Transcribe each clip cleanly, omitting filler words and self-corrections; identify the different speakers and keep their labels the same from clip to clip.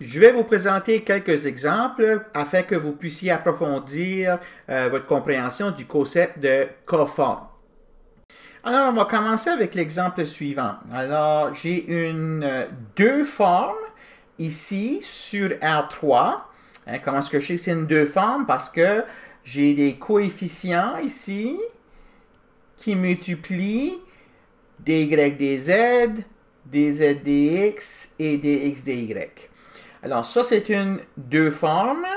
Speaker 1: Je vais vous présenter quelques exemples afin que vous puissiez approfondir votre compréhension du concept de coforme. Alors, on va commencer avec l'exemple suivant. Alors, j'ai deux formes ici sur R3. Comment est-ce que je sais que c'est une deux formes? Parce que j'ai des coefficients ici qui multiplient dy dz, dz dx et dx dy. Alors, ça, c'est une deux formes.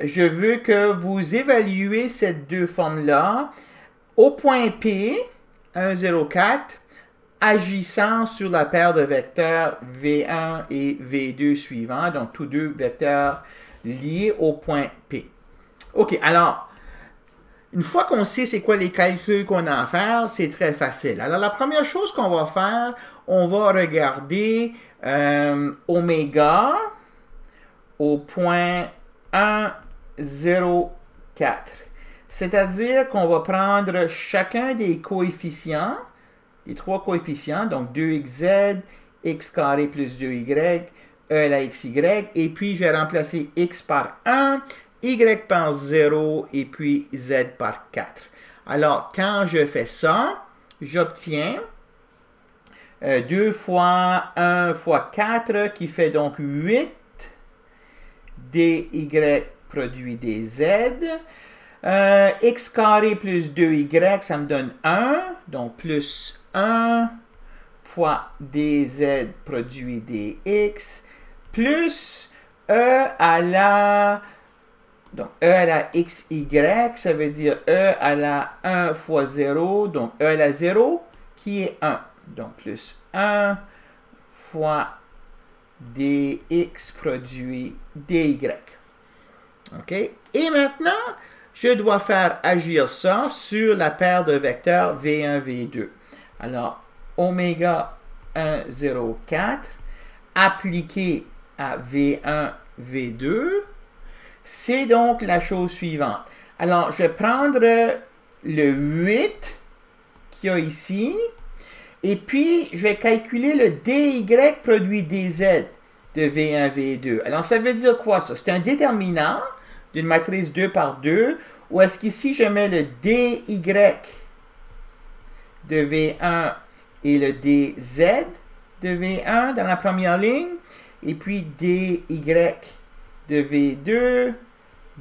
Speaker 1: Je veux que vous évaluez cette deux formes-là au point P, 1, 0, 4, agissant sur la paire de vecteurs V1 et V2 suivants, donc tous deux vecteurs liés au point P. OK, alors, une fois qu'on sait c'est quoi les calculs qu'on a à faire, c'est très facile. Alors, la première chose qu'on va faire, on va regarder oméga au point 1, 0, 4. C'est-à-dire qu'on va prendre chacun des coefficients, les trois coefficients, donc 2xz, x carré plus 2y, e à la xy, et puis je vais remplacer x par 1, y par 0, et puis z par 4. Alors, quand je fais ça, j'obtiens 2 fois 1 fois 4, qui fait donc 8, dy produit dz. X carré plus 2y, ça me donne 1, donc plus 1 fois dz produit dx, plus e à la, donc e à la xy, ça veut dire e à la 1 fois 0, donc e à la 0, qui est 1. Donc plus 1 fois dx produit dy. OK? Et maintenant, je dois faire agir ça sur la paire de vecteurs V1, V2. Alors, oméga 1, 0, 4, appliqué à V1, V2, c'est donc la chose suivante. Alors, je vais prendre le 8 qu'il y a ici, et puis je vais calculer le dy produit dz de V1, V2. Alors, ça veut dire quoi ça? C'est un déterminant d'une matrice 2 par 2, ou est-ce qu'ici je mets le dy de V1 et le dz de V1 dans la première ligne, et puis dy de V2,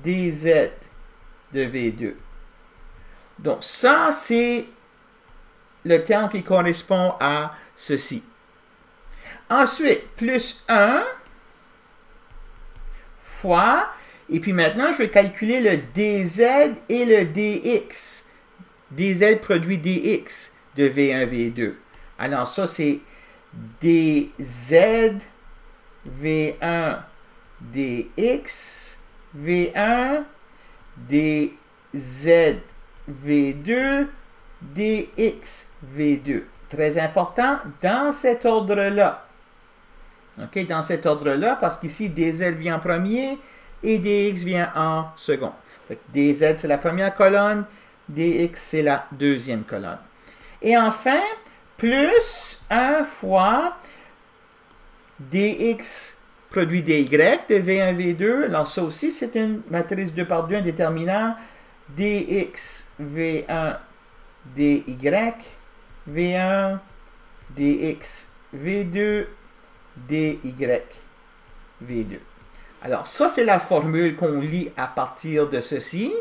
Speaker 1: dz de V2. Donc ça, c'est le terme qui correspond à ceci. Ensuite, plus 1 fois, et puis maintenant, je vais calculer le dz et le dx. dz produit dx de V1, V2. Alors ça, c'est dz V1 dx, V1 dz V2, dx V2. Très important dans cet ordre-là. OK, dans cet ordre-là, parce qu'ici, dz vient en premier et dx vient en second. dz, c'est la première colonne, dx, c'est la deuxième colonne. Et enfin, plus 1 fois dx produit dy de V1, V2. Alors ça aussi, c'est une matrice 2 par 2, un déterminant dx V1 dy, V1 dx V2 dy V2. Alors ça, c'est la formule qu'on lit à partir de ceci.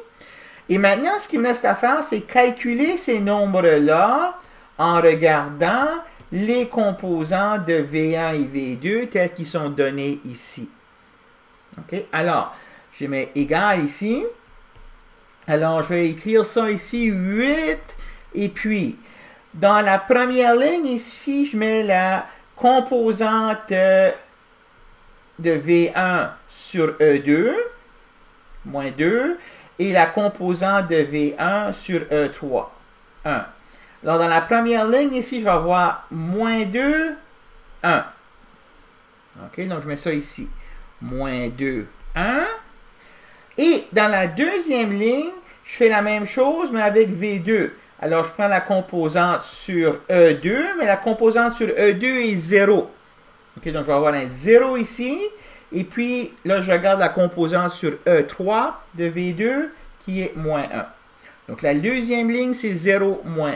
Speaker 1: Et maintenant, ce qu'il me reste à faire, c'est calculer ces nombres-là en regardant les composants de V1 et V2 tels qu'ils sont donnés ici. OK? Alors, je mets égal ici. Alors, je vais écrire ça ici, 8. Et puis, dans la première ligne ici, je mets la composante de V1 sur E2, moins 2, et la composante de V1 sur E3, 1. Alors, dans la première ligne, ici, je vais avoir moins 2, 1. OK, donc je mets ça ici. Moins 2, 1. Et dans la deuxième ligne, je fais la même chose, mais avec V2. Alors, je prends la composante sur E2, mais la composante sur E2 est 0. OK, donc je vais avoir un 0 ici. Et puis, là, je regarde la composante sur E3 de V2 qui est moins 1. Donc, la deuxième ligne, c'est 0, moins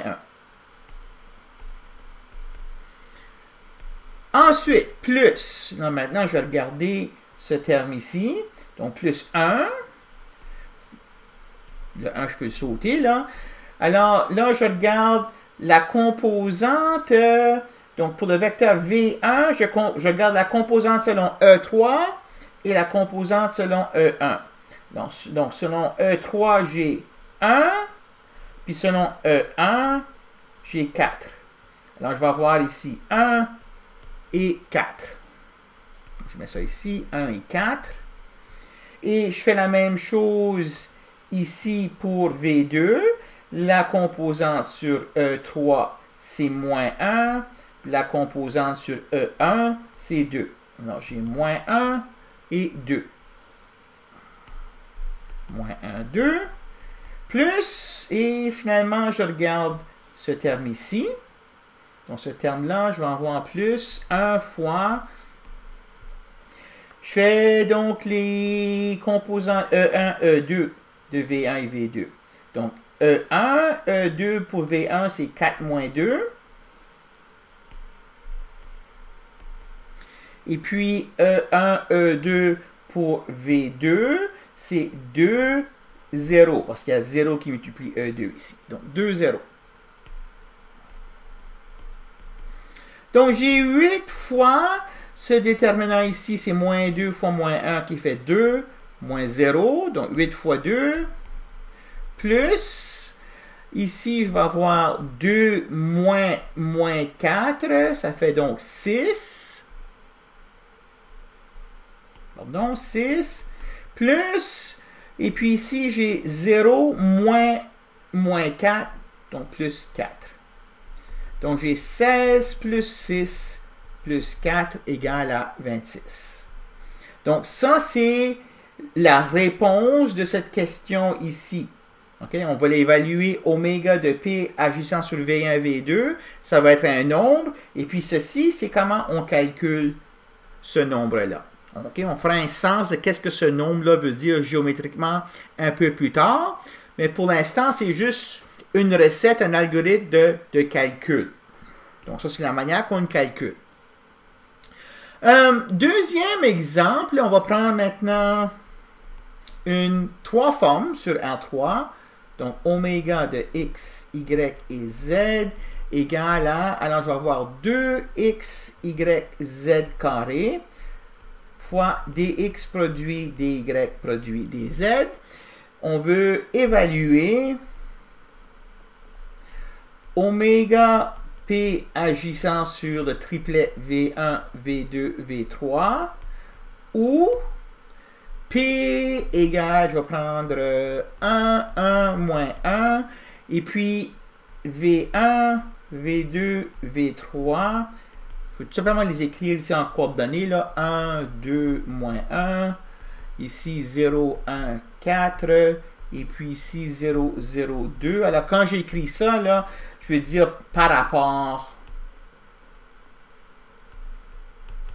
Speaker 1: 1. Ensuite, plus. Là, maintenant, je vais regarder ce terme ici. Donc, plus 1. Le 1, je peux le sauter, là. Alors, là, je regarde la composante. Donc, pour le vecteur V1, je regarde la composante selon E3 et la composante selon E1. Donc selon E3, j'ai 1. Puis, selon E1, j'ai 4. Alors, je vais avoir ici 1 et 4. Je mets ça ici, 1 et 4. Et je fais la même chose ici pour V2. La composante sur E3, c'est moins 1. La composante sur E1, c'est 2. Alors, j'ai moins 1 et 2. Moins 1, 2. Plus, et finalement, je regarde ce terme ici. Donc, ce terme-là, je vais en voir plus 1 fois. Je fais donc les composants E1, E2 de V1 et V2. Donc, E1, E2 pour V1, c'est 4 moins 2. Et puis, E1, E2 pour V2, c'est 2, 0, parce qu'il y a 0 qui multiplie E2 ici. Donc, 2, 0. Donc, j'ai 8 fois ce déterminant ici, c'est moins 2 fois moins 1 qui fait 2, moins 0. Donc, 8 fois 2, plus, ici, je vais avoir 2 moins 4, ça fait donc 6. Pardon, 6, plus, et puis ici, j'ai 0 moins 4, donc plus 4. Donc, j'ai 16 plus 6 plus 4 égale à 26. Donc, ça, c'est la réponse de cette question ici. Okay? On va l'évaluer oméga de P agissant sur V1 et V2. Ça va être un nombre. Et puis, ceci, c'est comment on calcule ce nombre-là. Okay? On fera un sens de qu'est-ce que ce nombre-là veut dire géométriquement un peu plus tard. Mais pour l'instant, c'est juste une recette, un algorithme de calcul. Donc, ça, c'est la manière qu'on calcule. Deuxième exemple, on va prendre maintenant trois formes sur R3. Donc, oméga de x, y et z égale à, alors je vais avoir 2x, y, z carré fois dx produit dy produit dz. On veut évaluer oméga P agissant sur le triplet V1, V2, V3 ou P égale, je vais prendre 1, 1, moins 1 et puis V1, V2, V3. Je vais tout simplement les écrire ici en coordonnées, là. 1, 2, moins 1. Ici, 0, 1, 4. Et puis ici, 0, 0, 2. Alors, quand j'écris ça, là, je vais dire par rapport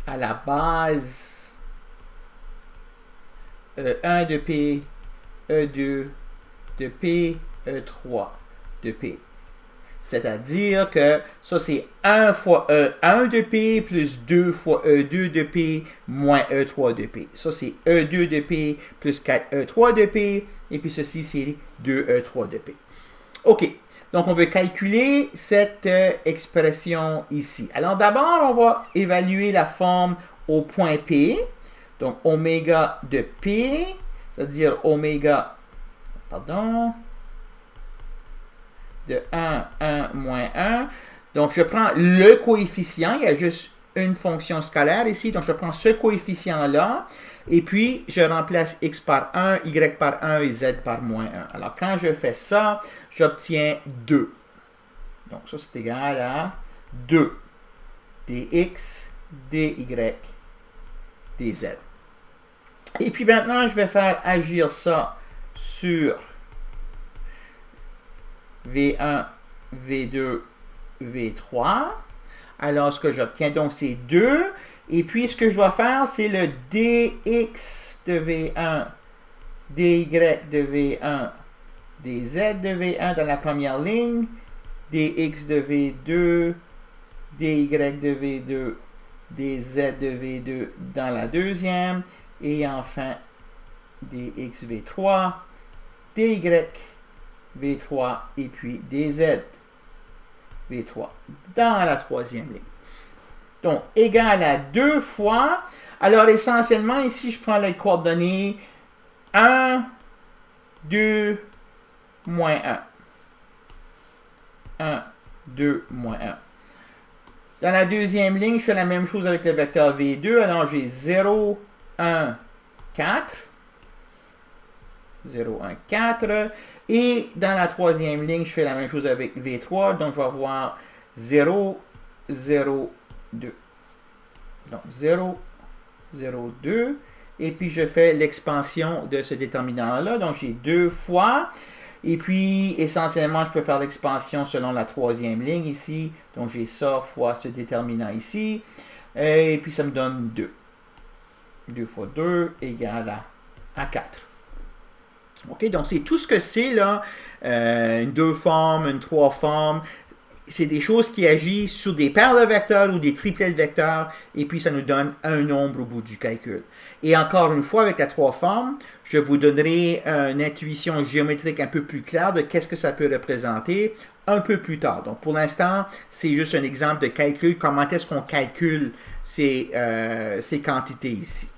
Speaker 1: à la base E1 de P, E2 de P, E3 de P. C'est-à-dire que ça, c'est 1 fois E1 de P plus 2 fois E2 de P moins E3 de P. Ça, c'est E2 de P plus 4 E3 de P. Et puis ceci, c'est 2 E3 de P. OK. Donc, on veut calculer cette expression ici. Alors, d'abord, on va évaluer la forme au point P. Donc, oméga de P, c'est-à-dire oméga, pardon, de 1, 1, moins 1. Donc, je prends le coefficient. Il y a juste une fonction scalaire ici. Donc, je prends ce coefficient-là. Et puis, je remplace x par 1, y par 1 et z par moins 1. Alors, quand je fais ça, j'obtiens 2. Donc, ça, c'est égal à 2 dx, dy, dz. Et puis, maintenant, je vais faire agir ça sur V1, V2, V3. Alors, ce que j'obtiens, donc, c'est 2. Et puis, ce que je dois faire, c'est le dx de V1, dy de V1, dz de V1 dans la première ligne, dx de V2, dy de V2, dz de V2 dans la deuxième, et enfin, dx V3, dy V3, et puis dz V3 dans la troisième ligne. Donc, égal à 2 fois. Alors, essentiellement, ici, je prends les coordonnées 1, 2, moins 1. 1, 2, moins 1. Dans la deuxième ligne, je fais la même chose avec le vecteur V2. Alors, j'ai 0, 1, 4. 0, 1, 4. Et dans la troisième ligne, je fais la même chose avec V3. Donc, je vais avoir 0, 0, 2. Donc, 0, 0, 2. Et puis, je fais l'expansion de ce déterminant-là. Donc, j'ai 2 fois. Et puis, essentiellement, je peux faire l'expansion selon la troisième ligne ici. Donc, j'ai ça fois ce déterminant ici. Et puis, ça me donne 2. 2 fois 2 égale à 4. OK, donc c'est tout ce que c'est là, une 2 forme, une 3 forme. C'est des choses qui agissent sur des paires de vecteurs ou des triplets de vecteurs, et puis ça nous donne un nombre au bout du calcul. Et encore une fois, avec la 3 forme, je vous donnerai une intuition géométrique un peu plus claire de qu'est-ce que ça peut représenter un peu plus tard. Donc pour l'instant, c'est juste un exemple de calcul, comment est-ce qu'on calcule ces quantités ici.